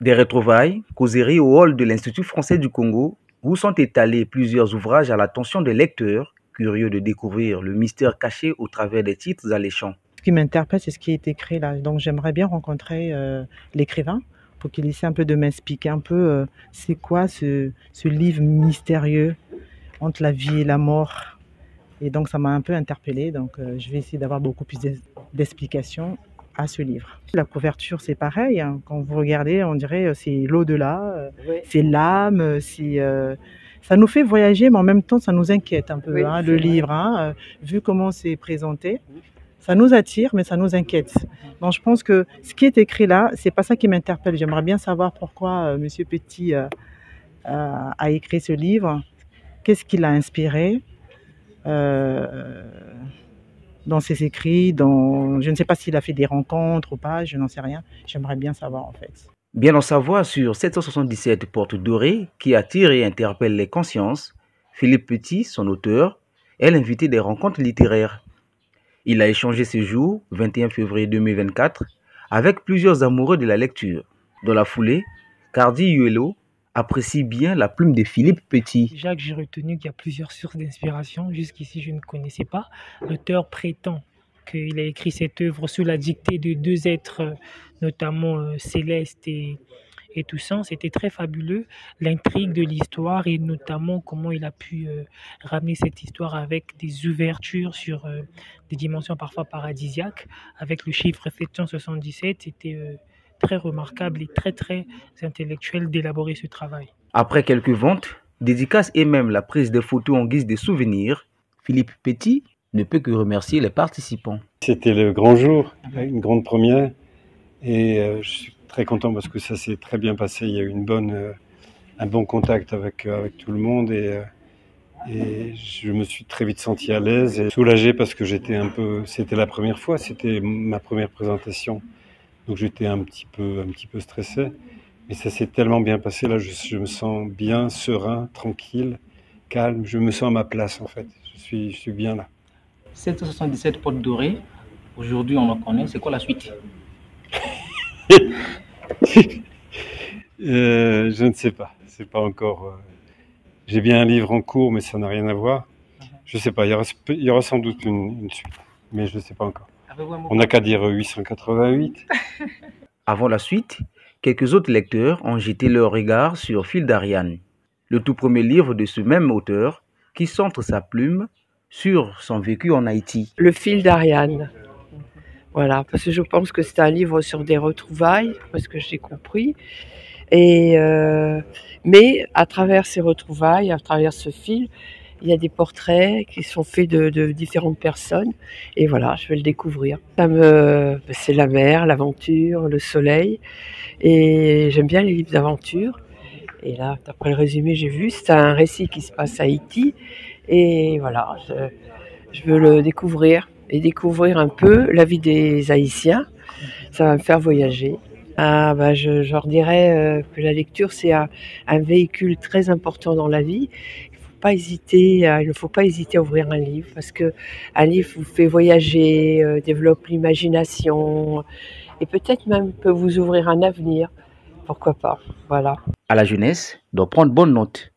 Des retrouvailles, causeries au hall de l'Institut français du Congo, où sont étalés plusieurs ouvrages à l'attention des lecteurs, curieux de découvrir le mystère caché au travers des titres alléchants. Ce qui m'interpelle, c'est ce qui est écrit là. Donc j'aimerais bien rencontrer l'écrivain pour qu'il essaie un peu de m'expliquer un peu c'est quoi ce livre mystérieux entre la vie et la mort. Et donc ça m'a un peu interpellée, donc je vais essayer d'avoir beaucoup plus d'explications à ce livre. La couverture, c'est pareil, hein. Quand vous regardez, on dirait c'est l'au-delà, c'est l'âme, ça nous fait voyager, mais en même temps, ça nous inquiète un peu, oui, hein, le livre, hein, vu comment c'est présenté. Ça nous attire, mais ça nous inquiète. Donc je pense que ce qui est écrit là, c'est pas ça qui m'interpelle. J'aimerais bien savoir pourquoi Monsieur Petit a écrit ce livre, qu'est-ce qui l'a inspiré dans ses écrits, je ne sais pas s'il a fait des rencontres ou pas, je n'en sais rien. J'aimerais bien savoir en fait. Bien en savoir sur 777 portes dorées qui attirent et interpellent les consciences, Philippe Petit, son auteur, est l'invité des rencontres littéraires. Il a échangé ce jour, 21 février 2024, avec plusieurs amoureux de la lecture. Dans la foulée, Cardi Yuelo apprécie bien la plume de Philippe Petit. Déjà que j'ai retenu qu'il y a plusieurs sources d'inspiration, jusqu'ici je ne connaissais pas. L'auteur prétend qu'il a écrit cette œuvre sous la dictée de deux êtres, notamment Céleste et Toussaint. C'était très fabuleux, l'intrigue de l'histoire et notamment comment il a pu ramener cette histoire avec des ouvertures sur des dimensions parfois paradisiaques. Avec le chiffre 777, c'était très remarquable et très intellectuel d'élaborer ce travail. Après quelques ventes, dédicaces et même la prise de photos en guise de souvenir, Philippe Petit ne peut que remercier les participants. C'était le grand jour, une grande première, et je suis très content parce que ça s'est très bien passé. Il y a eu un bon contact avec tout le monde et je me suis très vite senti à l'aise et soulagé parce que c'était la première fois, c'était ma première présentation. Donc j'étais un petit peu stressé, mais ça s'est tellement bien passé. Là, je me sens bien, serein, tranquille, calme. Je me sens à ma place en fait. Je suis bien là. 777 portes dorées. Aujourd'hui, on en connaît. C'est quoi la suite? Je ne sais pas. C'est pas encore. J'ai bien un livre en cours, mais ça n'a rien à voir. Je sais pas. Il y aura sans doute une suite, mais je ne sais pas encore. On n'a qu'à dire 888. Avant la suite, quelques autres lecteurs ont jeté leur regard sur Fil d'Ariane, le tout premier livre de ce même auteur qui centre sa plume sur son vécu en Haïti. Le Fil d'Ariane. Voilà, parce que je pense que c'est un livre sur des retrouvailles, parce que j'ai compris. Mais à travers ces retrouvailles, à travers ce fil, il y a des portraits qui sont faits de différentes personnes. Et voilà, je vais le découvrir. C'est la mer, l'aventure, le soleil. Et j'aime bien les livres d'aventure. Et là, d'après le résumé, j'ai vu, c'est un récit qui se passe à Haïti. Et voilà, je veux le découvrir et découvrir un peu la vie des Haïtiens. Ça va me faire voyager. Je leur dirais que la lecture, c'est un véhicule très important dans la vie. Il ne faut pas hésiter à ouvrir un livre parce que un livre vous fait voyager, développe l'imagination et peut-être même peut vous ouvrir un avenir. Pourquoi pas, voilà. À la jeunesse, d'en prendre bonne note.